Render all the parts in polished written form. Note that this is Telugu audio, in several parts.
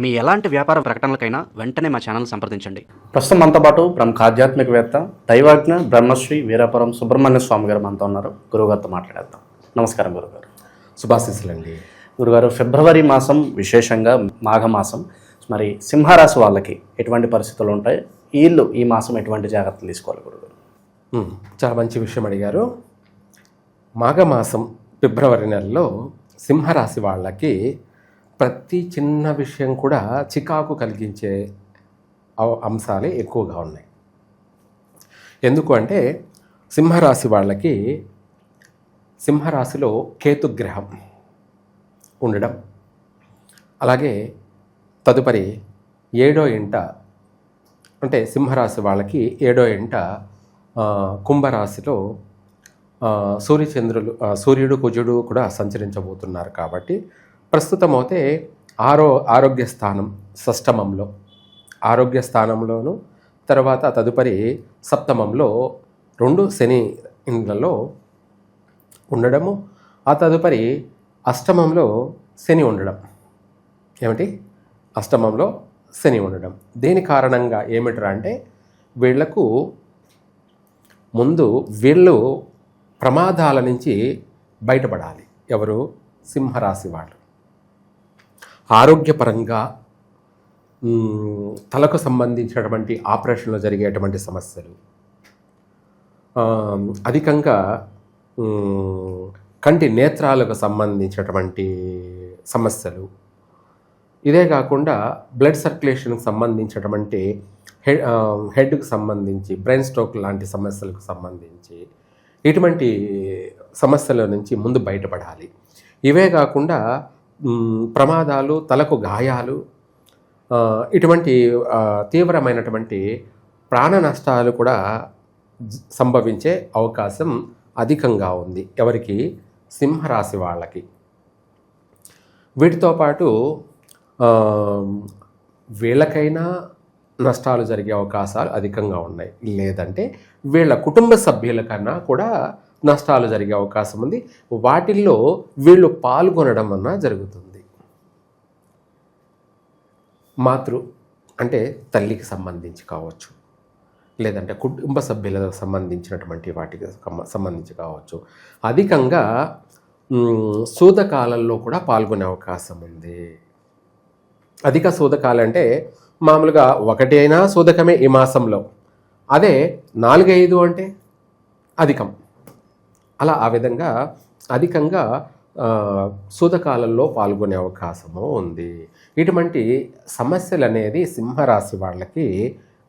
మీ ఎలాంటి వ్యాపార ప్రకటనలకైనా వెంటనే మా ఛానల్ సంప్రదించండి. ప్రస్తుతం మనతో పాటు ప్రముఖ ఆధ్యాత్మికవేత్త దైవాజ్ఞ బ్రహ్మశ్రీ వీరాపురం సుబ్రహ్మణ్య స్వామి గారు మనతో ఉన్నారు. గురువుగారితో మాట్లాడేద్దాం. నమస్కారం గురుగారు. శుభాశీస్సులండి. గురుగారు, ఫిబ్రవరి మాసం విశేషంగా మాఘమాసం, మరి సింహరాశి వాళ్ళకి ఎటువంటి పరిస్థితులు ఉంటాయి? వీళ్ళు ఈ మాసం ఎటువంటి జాగ్రత్తలు తీసుకోవాలి గురుగారు? చాలా మంచి విషయం అడిగారు. మాఘమాసం ఫిబ్రవరి నెలలో సింహరాశి వాళ్ళకి ప్రతి చిన్న విషయం కూడా చికాకు కలిగించే అంశాలే ఎక్కువగా ఉన్నాయి. ఎందుకు అంటే సింహరాశి వాళ్ళకి సింహరాశిలో కేతుగ్రహం ఉండడం, అలాగే తదుపరి 7వ ఇంట అంటే సింహరాశి వాళ్ళకి 7వ ఇంట కుంభరాశిలో సూర్యుడు కుజుడు కూడా సంచరించబోతున్నారు. కాబట్టి ప్రస్తుతం అయితే ఆరోగ్య స్థానం షష్టమంలో, ఆరోగ్య స్థానంలోను, తర్వాత తదుపరి సప్తమంలో 2 శని ఇండ్లలో ఉండడము, ఆ తదుపరి అష్టమంలో శని ఉండడం. ఏమిటి? అష్టమంలో శని ఉండడం. దేని కారణంగా ఏమిట్రా అంటే వీళ్లకు ముందు వీళ్ళు ప్రమాదాల నుంచి బయటపడాలి. ఎవరు? సింహరాశి వాళ్ళు. ఆరోగ్యపరంగా తలకు సంబంధించినటువంటి ఆపరేషన్లో జరిగేటువంటి సమస్యలు, అధికంగా కంటి నేత్రాలకు సంబంధించినటువంటి సమస్యలు, ఇదే కాకుండా బ్లడ్ సర్క్యులేషన్కి సంబంధించినటువంటి హెడ్కి సంబంధించి బ్రెయిన్ స్ట్రోక్ లాంటి సమస్యలకు సంబంధించి ఇటువంటి సమస్యల నుంచి ముందు బయటపడాలి. ఇవే కాకుండా ప్రమాదాలు, తలకు గాయాలు, ఇటువంటి తీవ్రమైనటువంటి ప్రాణ నష్టాలు కూడా సంభవించే అవకాశం అధికంగా ఉంది. ఎవరికి? సింహరాశి వాళ్ళకి. వీటితో పాటు వీళ్ళకైనా నష్టాలు జరిగే అవకాశాలు అధికంగా ఉన్నాయి. లేదంటే వీళ్ళ కుటుంబ సభ్యుల కన్నా కూడా నష్టాలు జరిగే అవకాశం ఉంది. వాటిల్లో వీళ్ళు పాల్గొనడం వలన జరుగుతుంది. అంటే తల్లికి సంబంధించి కావచ్చు, లేదంటే కుటుంబ సభ్యులకు సంబంధించినటువంటి వాటికి సంబంధించి కావచ్చు. అధికంగా సూతకాలంలో కూడా పాల్గొనే అవకాశం ఉంది. అధిక సూతకాలు అంటే మామూలుగా 1 అయినా సూతకమే ఈ మాసంలో, అదే 4, 5 అంటే అధికం. అలా ఆ విధంగా అధికంగా సూతకాలంలో పాల్గొనే అవకాశము ఉంది. ఇటువంటి సమస్యలు అనేది సింహరాశి వాళ్ళకి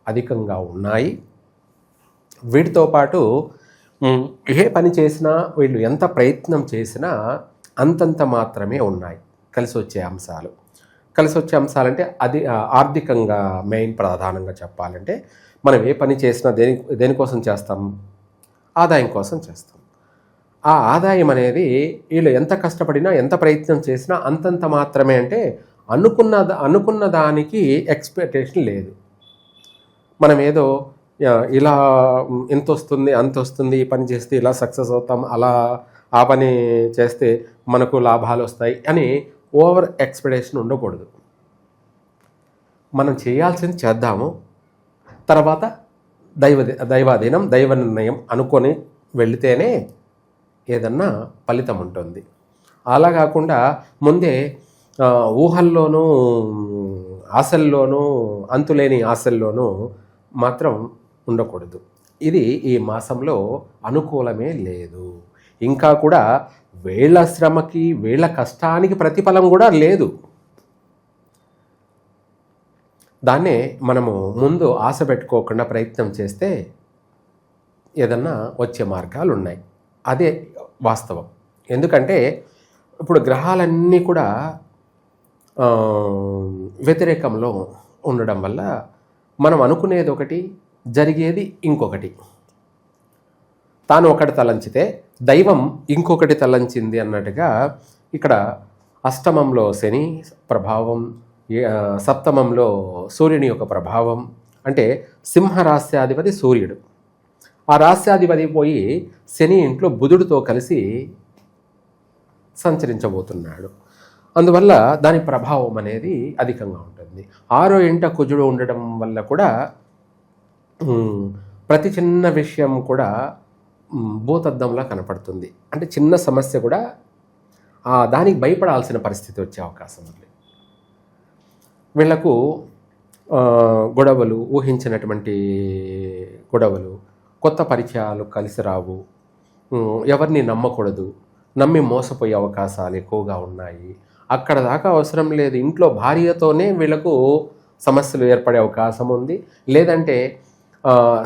అధికంగా ఉన్నాయి. వీటితో పాటు ఏ పని చేసినా, వీళ్ళు ఎంత ప్రయత్నం చేసినా అంతంత మాత్రమే ఉన్నాయి కలిసి వచ్చే అంశాలు. కలిసి వచ్చే అంశాలంటే అది ఆర్థికంగా మెయిన్ ప్రధానంగా చెప్పాలంటే మనం ఏ పని చేసినా దేనికోసం చేస్తాం? ఆదాయం కోసం చేస్తాం. ఆ ఆదాయం అనేది వీళ్ళు ఎంత కష్టపడినా, ఎంత ప్రయత్నం చేసినా అంతంత మాత్రమే. అంటే అనుకున్న దానికి ఎక్స్పెక్టేషన్ లేదు. మనం ఏదో ఇలా ఎంత వస్తుంది అంత వస్తుంది, ఈ పని చేస్తే ఇలా సక్సెస్ అవుతాం, అలా ఆ పని చేస్తే మనకు లాభాలు వస్తాయి అని ఓవర్ ఎక్స్పెక్టేషన్ ఉండకూడదు. మనం చేయాల్సింది చేద్దాము, తర్వాత దైవాధీనం, దైవ నిర్ణయం అనుకొని వెళితేనే ఏదన్నా ఫలితం ఉంటుంది. అలా కాకుండా ముందే ఊహల్లోనూ ఆశల్లోనూ అంతులేని ఆశల్లోనూ మాత్రం ఉండకూడదు. ఇది ఈ మాసంలో అనుకూలమే లేదు. ఇంకా కూడా వీళ్ళ శ్రమకి, వీళ్ళ కష్టానికి ప్రతిఫలం కూడా లేదు. దాన్నే మనము ముందు ఆశ పెట్టుకోకుండా ప్రయత్నం చేస్తే ఏదన్నా వచ్చే మార్గాలు ఉన్నాయి. అదే వాస్తవం. ఎందుకంటే ఇప్పుడు గ్రహాలన్నీ కూడా వ్యతిరేకంలో ఉండడం వల్ల మనం అనుకునేది ఒకటి, జరిగేది ఇంకొకటి. తాను ఒకటి తలంచితే దైవం ఇంకొకటి తలంచింది అన్నట్టుగా ఇక్కడ అష్టమంలో శని ప్రభావం, సప్తమంలో సూర్యుని యొక్క ప్రభావం. అంటే సింహరాశ్యాధిపతి సూర్యుడు, ఆ రాశ్యాధిపతి పోయి శని ఇంట్లో బుధుడితో కలిసి సంచరించబోతున్నాడు. అందువల్ల దాని ప్రభావం అనేది అధికంగా ఉంటుంది. 6వ ఇంట కుజుడు ఉండడం వల్ల కూడా ప్రతి చిన్న విషయం కూడా భూతద్దంలా కనపడుతుంది. అంటే చిన్న సమస్య కూడా దానికి భయపడాల్సిన పరిస్థితి వచ్చే అవకాశం ఉంది. వీళ్లకు గొడవలు, ఊహించినటువంటి గొడవలు, కొత్త పరిచయాలు కలిసి రావు, ఎవరిని నమ్మకూడదు, నమ్మి మోసపోయే అవకాశాలు ఎక్కువగా ఉన్నాయి. అక్కడ దాకా అవసరం లేదు, ఇంట్లో భార్యతోనే వీళ్ళకు సమస్యలు ఏర్పడే అవకాశం ఉంది. లేదంటే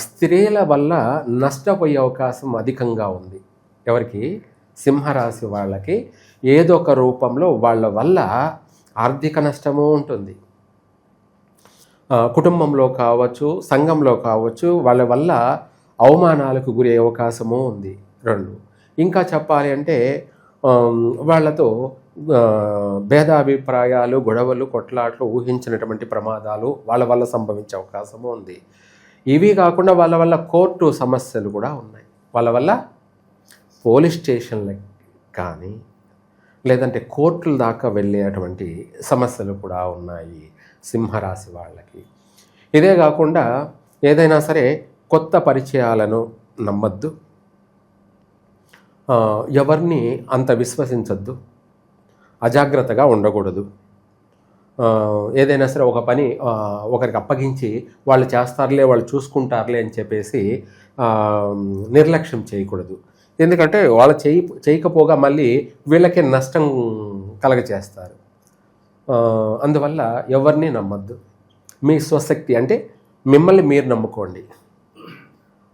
స్త్రీల వల్ల నష్టపోయే అవకాశం అధికంగా ఉంది. ఎవరికి? సింహరాశి వాళ్ళకి ఏదో ఒక రూపంలో వాళ్ళ వల్ల ఆర్థిక నష్టము ఉంటుంది. కుటుంబంలో కావచ్చు, సంఘంలో కావచ్చు, వాళ్ళ వల్ల అవమానాలకు గురి అవకాశము ఉంది. 2 ఇంకా చెప్పాలి అంటే వాళ్ళతో భేదాభిప్రాయాలు, గొడవలు, కొట్లాట్లు, ఊహించినటువంటి ప్రమాదాలు వాళ్ళ వల్ల సంభవించే అవకాశము ఉంది. ఇవి కాకుండా వాళ్ళ వల్ల కోర్టు సమస్యలు కూడా ఉన్నాయి. వాళ్ళ వల్ల పోలీస్ స్టేషన్లకు కానీ లేదంటే కోర్టుల దాకా వెళ్ళేటువంటి సమస్యలు కూడా ఉన్నాయి సింహరాశి వాళ్ళకి. ఇదే కాకుండా ఏదైనా సరే కొత్త పరిచయాలను నమ్మద్దు, ఎవరిని అంత విశ్వసించద్దు, అజాగ్రత్తగా ఉండకూడదు. ఏదైనా సరే ఒక పని ఒకరికి అప్పగించి వాళ్ళు చేస్తారులే, వాళ్ళు చూసుకుంటారులే అని చెప్పేసి నిర్లక్ష్యం చేయకూడదు. ఎందుకంటే వాళ్ళు చేయకపోగా మళ్ళీ వీళ్ళకే నష్టం కలగచేస్తారు. అందువల్ల ఎవరిని నమ్మద్దు. మీ స్వశక్తి అంటే మిమ్మల్ని మీరు నమ్ముకోండి,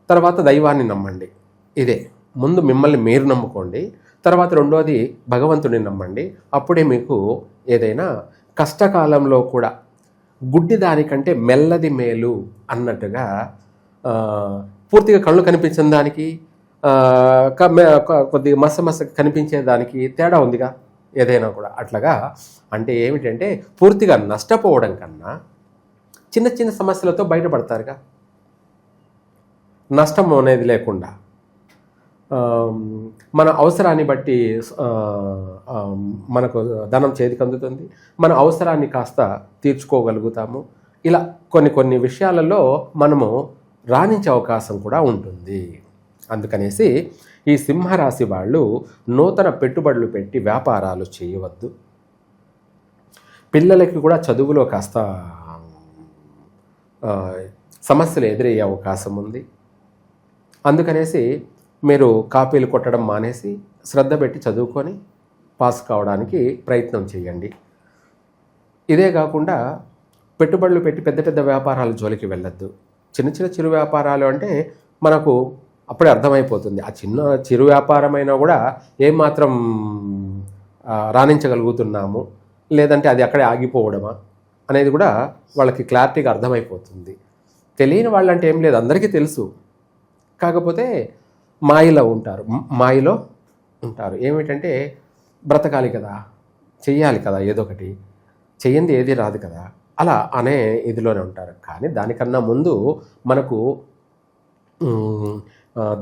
తర్వాత దైవాన్ని నమ్మండి. ఇదే ముందు మిమ్మల్ని మీరు నమ్ముకోండి, తర్వాత 2వది భగవంతుడిని నమ్మండి. అప్పుడే మీకు ఏదైనా కష్టకాలంలో కూడా గుడ్డి దానికంటే మెల్లది మేలు అన్నట్టుగా పూర్తిగా కళ్ళు కనిపించిన దానికి కొద్దిగా మస కనిపించే దానికి తేడా ఉందిగా ఏదైనా కూడా. అట్లాగా అంటే ఏమిటంటే పూర్తిగా నష్టపోవడం కన్నా చిన్న చిన్న సమస్యలతో బయటపడతారుగా, నష్టం అనేది లేకుండా. మన అవసరాన్ని బట్టి మనకు ధనం చేతికి అందుతుంది, మన అవసరాన్ని కాస్త తీర్చుకోగలుగుతాము. ఇలా కొన్ని విషయాలలో మనము రాణించే అవకాశం కూడా ఉంటుంది. అందుకనేసి ఈ సింహరాశి వాళ్ళు నూతన పెట్టుబడులు పెట్టి వ్యాపారాలు చేయవద్దు. పిల్లలకి కూడా చదువులో కాస్త సమస్యలు ఎదురయ్యే అవకాశం ఉంది. అందుకనేసి మీరు కాపీలు కొట్టడం మానేసి శ్రద్ధ పెట్టి చదువుకొని పాస్ కావడానికి ప్రయత్నం చేయండి. ఇదే కాకుండా పెట్టుబడులు పెట్టి పెద్ద పెద్ద వ్యాపారాల జోలికి వెళ్ళొద్దు. చిన్న చిరు వ్యాపారాలు అంటే మనకు అప్పుడే అర్థమైపోతుంది. ఆ చిరు వ్యాపారమైనా కూడా ఏమాత్రం రాణించగలుగుతున్నాము, లేదంటే అది అక్కడే ఆగిపోవడమా అనేది కూడా వాళ్ళకి క్లారిటీగా అర్థమైపోతుంది. తెలియని వాళ్ళంటే ఏం లేదు, అందరికీ తెలుసు. కాకపోతే మాయలో ఉంటారు. ఏమిటంటే బ్రతకాలి కదా, చెయ్యాలి కదా, ఏదో ఒకటి చెయ్యంది ఏది రాదు కదా, అలా అనే ఇదిలోనే ఉంటారు. కానీ దానికన్నా ముందు మనకు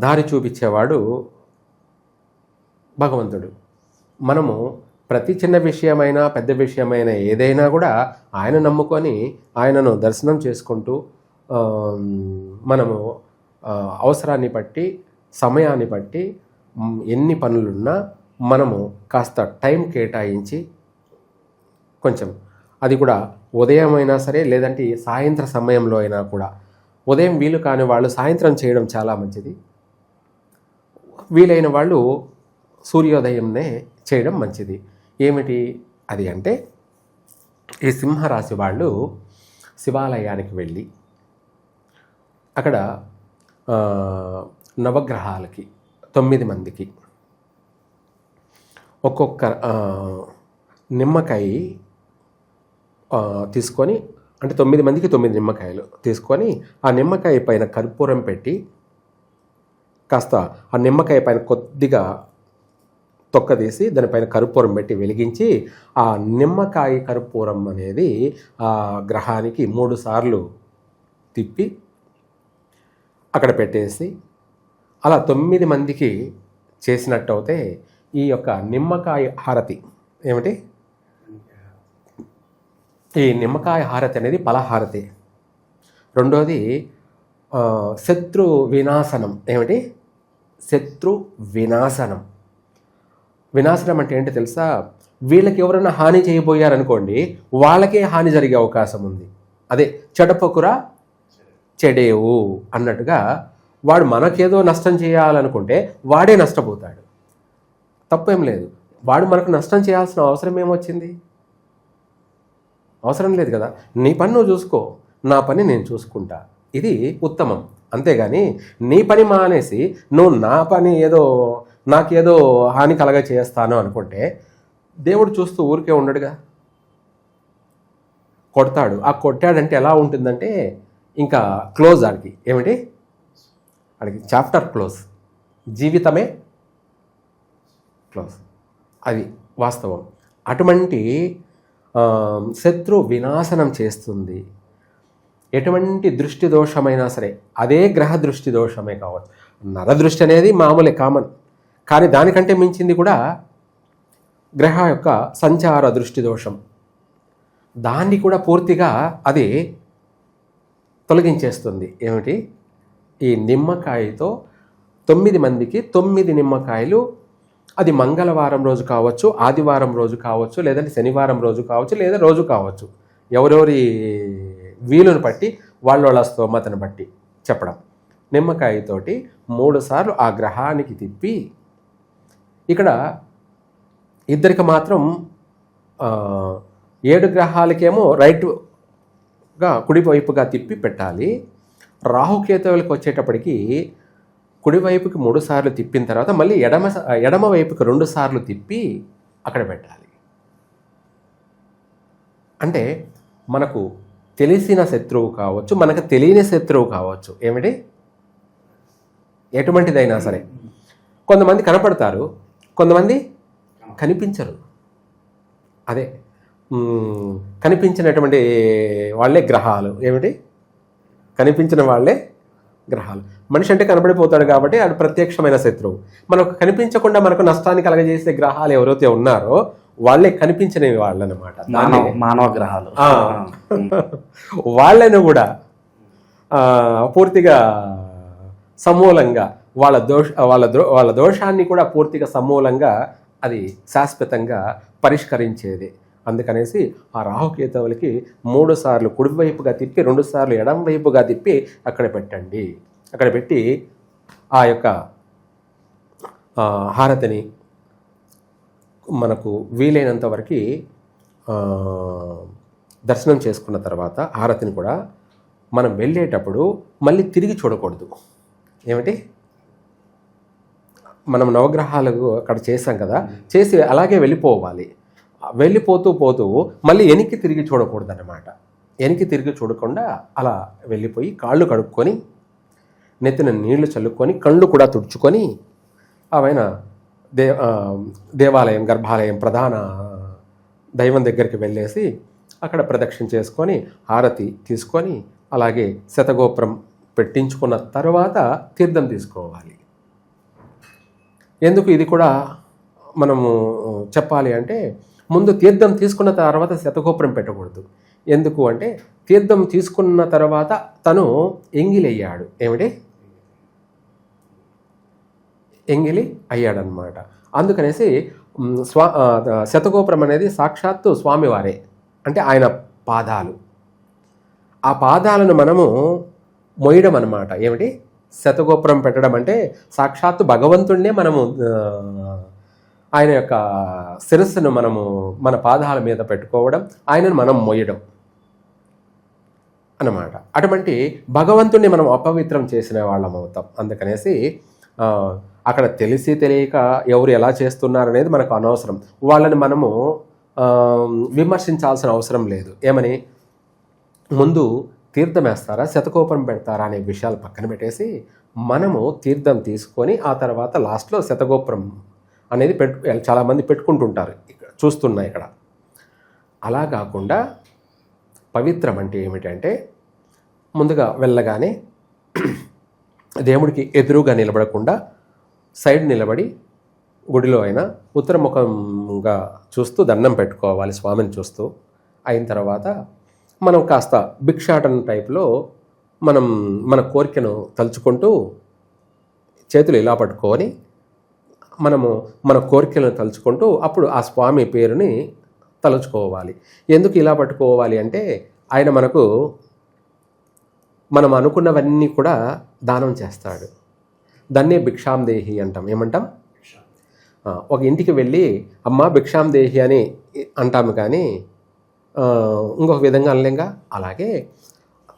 దారి చూపించేవాడు భగవంతుడు. మనము ప్రతి చిన్న విషయమైనా పెద్ద విషయమైనా ఏదైనా కూడా ఆయన నమ్ముకొని ఆయనను దర్శనం చేసుకుంటూ మనము అవసరాన్ని బట్టి సమయాన్ని బట్టి ఎన్ని పనులున్నా మనము కాస్త టైం కేటాయించి కొంచెం, అది కూడా ఉదయం అయినా సరే లేదంటే సాయంత్రం సమయంలో అయినా కూడా, ఉదయం వీలు కాని వాళ్ళు సాయంత్రం చేయడం చాలా మంచిది, వీలైన వాళ్ళు సూర్యోదయంనే చేయడం మంచిది. ఏమిటి అది అంటే ఈ సింహరాశి వాళ్ళు శివాలయానికి వెళ్ళి అక్కడ నవగ్రహాలకి 9 మందికి ఒక్కొక్క నిమ్మకాయ తీసుకొని, అంటే 9 మందికి 9 నిమ్మకాయలు తీసుకొని ఆ నిమ్మకాయ పైన కర్పూరం పెట్టి కాస్త ఆ నిమ్మకాయ పైన కొద్దిగా తొక్క తీసి దానిపైన కర్పూరం పెట్టి వెలిగించి ఆ నిమ్మకాయ కర్పూరం అనేది ఆ గ్రహానికి 3 సార్లు తిప్పి అక్కడ పెట్టేసి అలా 9 మందికి చేసినట్టు అయితే ఈ యొక్క నిమ్మకాయ హారతి, ఏమిటి ఈ నిమ్మకాయ హారతి అనేది ఫలహారతి. రెండోది శత్రు వినాశనం. ఏమిటి? శత్రు వినాశనం. వినాశనం అంటే ఏంటి తెలుసా? వీళ్ళకి ఎవరైనా హాని చేయబోయారనుకోండి, వాళ్ళకే హాని జరిగే అవకాశం ఉంది. అదే చెడపకురా చెడేవు అన్నట్టుగా, వాడు మనకేదో నష్టం చేయాలనుకుంటే వాడే నష్టపోతాడు. తప్పేం లేదు. వాడు మనకు నష్టం చేయాల్సిన అవసరం ఏమొచ్చింది? అవసరం లేదు కదా. నీ పని నువ్వు చూసుకో, నా పని నేను చూసుకుంటా. ఇది ఉత్తమం. అంతేగాని నీ పని మానేసి నువ్వు నా పని ఏదో నాకేదో హాని కలగ చేస్తాను అనుకుంటే దేవుడు చూస్తూ ఊరికే ఉండడుగా, కొడతాడు. ఆ కొట్టాడంటే ఎలా ఉంటుందంటే ఇంకా క్లోజ్. ఆడికి ఏమిటి? ఆడికి చాప్టర్ క్లోజ్, జీవితమే క్లోజ్. అది వాస్తవం. అటువంటి శత్రు వినాశనం చేస్తుంది. ఎటువంటి దృష్టి దోషమైనా సరే, అదే గ్రహ దృష్టి దోషమే కావచ్చు. నరదృష్టి అనేది మామూలే, కామన్. కానీ దానికంటే మించింది కూడా గ్రహ యొక్క సంచార దృష్టి దోషం. దాన్ని కూడా పూర్తిగా అది తొలగించేస్తుంది. ఏమిటి? ఈ నిమ్మకాయతో 9 మందికి 9 నిమ్మకాయలు, అది మంగళవారం రోజు కావచ్చు, ఆదివారం రోజు కావచ్చు, లేదంటే శనివారం రోజు కావచ్చు, లేదా రోజు కావచ్చు, ఎవరెవరి వీలును బట్టి వాళ్ళ స్తోమతను బట్టి చెప్పడం. నిమ్మకాయతోటి 3 సార్లు ఆ గ్రహానికి తిప్పి, ఇక్కడ ఇద్దరికి మాత్రం 7 గ్రహాలకేమో రైట్గా కుడివైపుగా తిప్పి పెట్టాలి. రాహుకేతువులకు వచ్చేటప్పటికి కుడివైపుకి 3 సార్లు తిప్పిన తర్వాత మళ్ళీ ఎడమ వైపుకి 2 సార్లు తిప్పి అక్కడ పెట్టాలి. అంటే మనకు తెలిసిన శత్రువు కావచ్చు, మనకు తెలియని శత్రువు కావచ్చు. ఏమిటి? ఎటువంటిదైనా సరే. కొంతమంది కనపడతారు, కొంతమంది కనిపించరు. అదే కనిపించినటువంటి వాళ్ళే గ్రహాలు. ఏమిటి? కనిపించిన వాళ్ళే గ్రహాలు. మనిషి అంటే కనబడిపోతాడు కాబట్టి అది ప్రత్యక్షమైన శత్రువు. మనకు కనిపించకుండా మనకు నష్టాన్ని కలగజేసే గ్రహాలు ఎవరైతే ఉన్నారో వాళ్ళే కనిపించని వాళ్ళు అన్నమాట, మానవ గ్రహాలు. వాళ్ళను కూడా పూర్తిగా సమూలంగా వాళ్ళ దోషాన్ని కూడా పూర్తిగా సమూలంగా అది శాశ్వతంగా పరిష్కరించేది. అందుకనేసి ఆ రాహుకేతువులకి 3 సార్లు కుడివైపుగా తిప్పి 2 సార్లు ఎడం వైపుగా తిప్పి అక్కడ పెట్టండి. అక్కడ పెట్టి ఆ యొక్క హారతిని మనకు వీలైనంత వరకు దర్శనం చేసుకున్న తర్వాత హారతిని కూడా మనం వెళ్ళేటప్పుడు మళ్ళీ తిరిగి చూడకూడదు. ఏమిటి? మనం నవగ్రహాలకు అక్కడ చేసాం కదా, చేసి అలాగే వెళ్ళిపోవాలి. వెళ్ళిపోతూ మళ్ళీ వెనక్కి తిరిగి చూడకూడదు అన్నమాట. వెనక్కి తిరిగి చూడకుండా అలా వెళ్ళిపోయి కాళ్ళు కడుక్కొని, నెత్తిన నీళ్లు చల్లుకొని, కళ్ళు కూడా తుడుచుకొని, ఆమెన దేవాలయం, గర్భాలయం, ప్రధాన దైవం దగ్గరికి వెళ్ళేసి అక్కడ ప్రదక్షిణ చేసుకొని హారతి తీసుకొని అలాగే శతగోపురం పెట్టించుకున్న తర్వాత తీర్థం తీసుకోవాలి. ఎందుకు ఇది కూడా మనము చెప్పాలి అంటే, ముందు తీర్థం తీసుకున్న తర్వాత శతగోపురం పెట్టకూడదు. ఎందుకు అంటే, తీర్థం తీసుకున్న తర్వాత తను ఎంగిలయ్యాడు. ఏమిటి? ఎంగిలి అయ్యాడనమాట. అందుకనేసి శతగోపురం అనేది సాక్షాత్తు స్వామివారే, అంటే ఆయన పాదాలు. ఆ పాదాలను మనము మొయ్యడం అన్నమాట. ఏమిటి? శతగోపురం పెట్టడం అంటే సాక్షాత్తు భగవంతుడినే మనము ఆయన యొక్క శిరస్సును మనము మన పాదాల మీద పెట్టుకోవడం, ఆయనను మనం మొయ్యడం అన్నమాట. అటువంటి భగవంతుడిని మనం అపవిత్రం చేసిన వాళ్ళం అవుతాం. అందుకనేసి అక్కడ తెలిసి తెలియక ఎవరు ఎలా చేస్తున్నారనేది మనకు అనవసరం. వాళ్ళని మనము విమర్శించాల్సిన అవసరం లేదు. ఏమని? ముందు తీర్థం వేస్తారా, శతగోపురం పెడతారా అనే విషయాలు పక్కన పెట్టేసి మనము తీర్థం తీసుకొని ఆ తర్వాత లాస్ట్లో శతగోపురం అనేది చాలామంది పెట్టుకుంటుంటారు, చూస్తున్నా ఇక్కడ. అలా కాకుండా పవిత్రం అంటే ఏమిటంటే, ముందుగా వెళ్ళగానే దేవుడికి ఎదురుగా నిలబడకుండా సైడ్ నిలబడి గుడిలో అయినా ఉత్తరముఖంగా చూస్తూ దండం పెట్టుకోవాలి స్వామిని చూస్తూ. అయిన తర్వాత మనం కాస్త భిక్షాటన టైప్లో మనం మన కోరికను తలుచుకుంటూ చేతులు ఇలా పట్టుకొని మనము మన కోరికలను తలుచుకుంటూ అప్పుడు ఆ స్వామి పేరుని తలుచుకోవాలి. ఎందుకు ఇలా పట్టుకోవాలి అంటే ఆయన మనకు మనం అనుకున్నవన్నీ కూడా దానం చేస్తాడు. దాన్నే భిక్షాం దేహి అంటాం. ఏమంటాం? ఒక ఇంటికి వెళ్ళి అమ్మ భిక్షాం దేహి అని అంటాము, కానీ ఇంకొక విధంగా అనలేంగా. అలాగే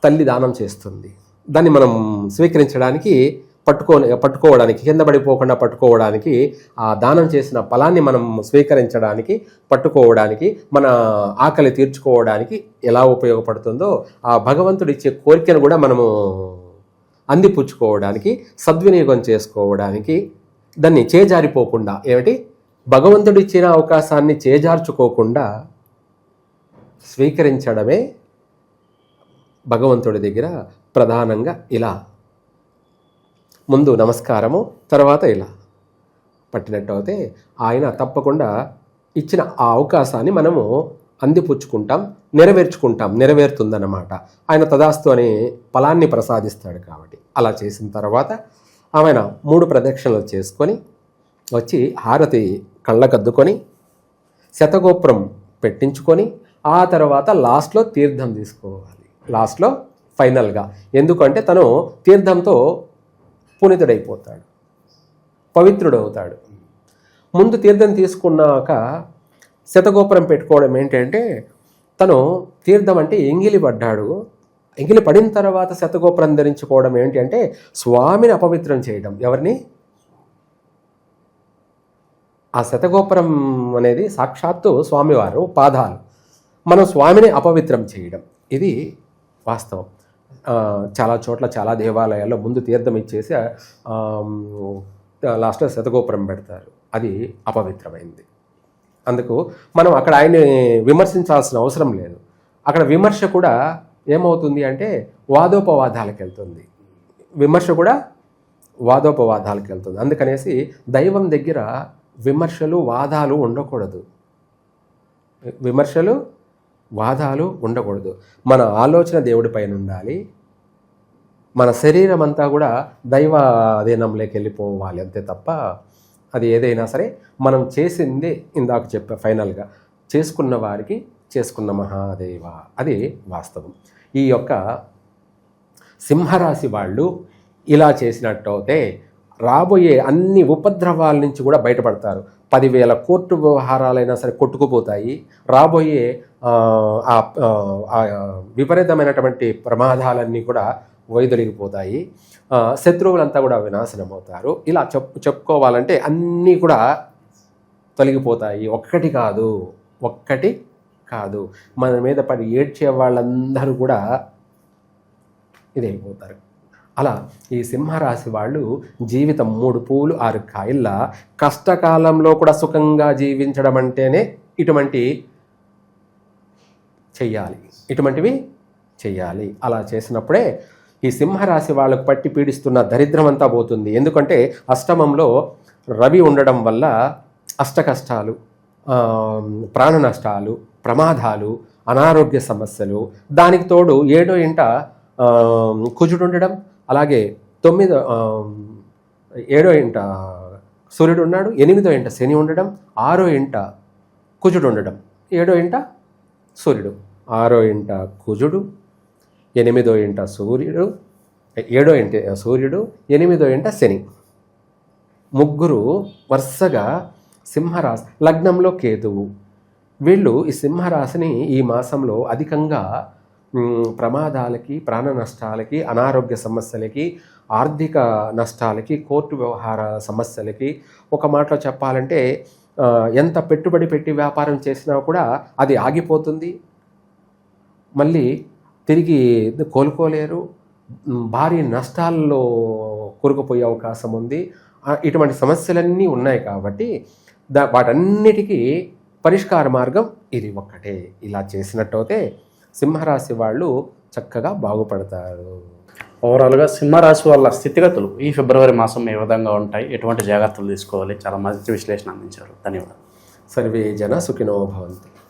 తల్లి దానం చేస్తుంది, దాన్ని మనం స్వీకరించడానికి పట్టుకోవడానికి, కింద పడిపోకుండా పట్టుకోవడానికి, ఆ దానం చేసిన ఫలాన్ని మనం స్వీకరించడానికి, పట్టుకోవడానికి, మన ఆకలి తీర్చుకోవడానికి ఎలా ఉపయోగపడుతుందో ఆ భగవంతుడు ఇచ్చే కోరికను కూడా మనము అందిపుచ్చుకోవడానికి, సద్వినియోగం చేసుకోవడానికి, దాన్ని చేజారిపోకుండా, ఏమిటి భగవంతుడు ఇచ్చిన అవకాశాన్ని చేజార్చుకోకుండా స్వీకరించడమే భగవంతుడి దగ్గర ప్రధానంగా. ఇలా ముందు నమస్కారము, తర్వాత ఇలా పట్టినట్టు అయితే ఆయన తప్పకుండా ఇచ్చిన ఆ అవకాశాన్ని మనము అందిపుచ్చుకుంటాం, నెరవేరుతుందన్నమాట. ఆయన తదాస్తు అనే ఫలాన్ని ప్రసాదిస్తాడు. కాబట్టి అలా చేసిన తర్వాత ఆయన 3 ప్రదక్షిణలు చేసుకొని వచ్చి హారతి కళ్ళకద్దుకొని శతగోపురం పెట్టించుకొని ఆ తర్వాత లాస్ట్లో తీర్థం తీసుకోవాలి. లాస్ట్లో ఫైనల్గా. ఎందుకంటే తను తీర్థంతో పునీతుడైపోతాడు, పవిత్రుడవుతాడు. ముందు తీర్థం తీసుకున్నాక శతగోపురం పెట్టుకోవడం ఏంటంటే తను తీర్థం అంటే ఎంగిలి పడ్డాడు. ఎంగిలి పడిన తర్వాత శతగోపురం ధరించుకోవడం ఏంటి అంటే స్వామిని అపవిత్రం చేయడం. ఎవరిని? ఆ శతగోపురం అనేది సాక్షాత్తు స్వామివారు పాదాలు. మనం స్వామిని అపవిత్రం చేయడం, ఇది వాస్తవం. చాలా చోట్ల చాలా దేవాలయాల్లో ముందు తీర్థం ఇచ్చేసి లాస్ట్లో శతగోపురం పెడతారు. అది అపవిత్రమైంది. అందుకు మనం అక్కడ ఆయన్ని విమర్శించాల్సిన అవసరం లేదు. అక్కడ విమర్శ కూడా ఏమవుతుంది అంటే వాదోపవాదాలకు వెళ్తుంది. విమర్శ కూడా వాదోపవాదాలకు వెళ్తుంది. అందుకనేసి దైవం దగ్గర విమర్శలు వాదాలు ఉండకూడదు. విమర్శలు వాదాలు ఉండకూడదు. మన ఆలోచన దేవుడి పైన ఉండాలి. మన శరీరం అంతా కూడా దైవ అధీనంలోకి వెళ్ళిపోవాలి, అంతే తప్ప అది ఏదైనా సరే మనం చేసిందే ఇందాక చెప్పా. ఫైనల్గా చేసుకున్న వారికి చేసుకున్న మహాదేవ, అది వాస్తవం. ఈ యొక్క సింహరాశి వాళ్ళు ఇలా చేసినట్టయితే రాబోయే అన్ని ఉపద్రవాల నుంచి కూడా బయటపడతారు. 10,000 కోర్టు వ్యవహారాలైనా సరే కొట్టుకుపోతాయి. రాబోయే విపరీతమైనటువంటి ప్రమాదాలన్నీ కూడా వైదొలిగిపోతాయి. శత్రువులంతా కూడా వినాశనం అవుతారు. ఇలా చెప్పుకోవాలంటే అన్నీ కూడా తొలగిపోతాయి. ఒక్కటి కాదు, మన మీద పడి ఏడ్చే వాళ్ళందరూ కూడా ఇదైపోతారు. అలా ఈ సింహరాశి వాళ్ళు జీవితం 3 పూలు 6 కాయల కష్టకాలంలో కూడా సుఖంగా జీవించడం అంటేనే ఇటువంటివి చెయ్యాలి. అలా చేసినప్పుడే ఈ సింహరాశి వాళ్ళకు పట్టి పీడిస్తున్న దరిద్రం అంతా పోతుంది. ఎందుకంటే అష్టమంలో రవి ఉండడం వల్ల అష్ట కష్టాలు, ప్రాణ నష్టాలు, ప్రమాదాలు, అనారోగ్య సమస్యలు, దానికి తోడు 7వ ఇంట కుజుడు ఉండడం, అలాగే 7వ ఇంట సూర్యుడు ఉన్నాడు, 8వ ఇంట శని ఉండడం, 6వ ఇంట కుజుడు ఉండడం, 7వ ఇంట సూర్యుడు, 6వ ఇంట కుజుడు, 8వ ఇంట సూర్యుడు, 7వ ఇంట సూర్యుడు, 8వ ఇంట శని, ముగ్గురు వరుసగా సింహరాశి, లగ్నంలో కేతువు. వీళ్ళు ఈ సింహరాశిని ఈ మాసంలో అధికంగా ప్రమాదాలకి, ప్రాణ నష్టాలకి, అనారోగ్య సమస్యలకి, ఆర్థిక నష్టాలకి, కోర్టు వ్యవహార సమస్యలకి, ఒక మాటలో చెప్పాలంటే ఎంత పెట్టుబడి పెట్టి వ్యాపారం చేసినా కూడా అది ఆగిపోతుంది. మళ్ళీ తిరిగి కోలుకోలేరు. భారీ నష్టాల్లో కూరుకుపోయే అవకాశం ఉంది. ఇటువంటి సమస్యలన్నీ ఉన్నాయి. కాబట్టి వాటన్నిటికీ పరిష్కార మార్గం ఇది ఒక్కటే. ఇలా చేసినట్టయితే సింహరాశి వాళ్ళు చక్కగా బాగుపడతారు. ఓవరాల్గా సింహరాశి వాళ్ళ స్థితిగతులు ఈ ఫిబ్రవరి మాసం ఏ విధంగా ఉంటాయి, ఎటువంటి జాగ్రత్తలు తీసుకోవాలి, చాలా మంచి విశ్లేషణ అందించారు. ధన్యవాదాలు. సర్వే జన సుఖినో భవంతు.